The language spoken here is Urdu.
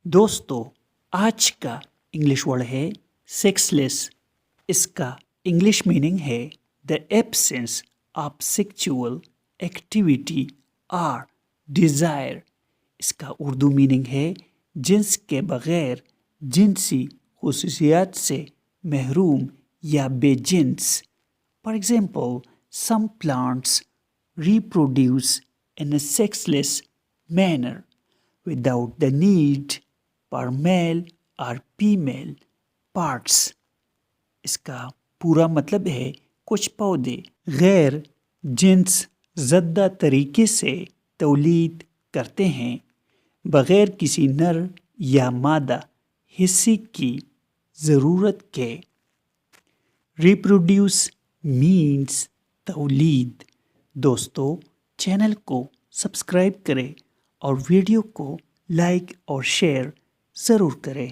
دوستو آج کا انگلش ورڈ ہے سیکس لیس. اس کا انگلش میننگ ہے دا ایبسینس آف سیکچول ایکٹیویٹی اور ڈیزائر. اس کا اردو میننگ ہے جنس کے بغیر جنسی خصوصیات سے محروم یا بے جنس. For example some plants reproduce in a sexless manner without the need for male or female parts. اس کا پورا مطلب ہے کچھ پودے غیر جنس زدہ طریقے سے تولید کرتے ہیں بغیر کسی نر یا مادہ حصے کی ضرورت کے. ریپروڈیوس مینس تولید. دوستو چینل کو سبسکرائب کریں اور ویڈیو کو لائک اور شیئر ضرور کریں.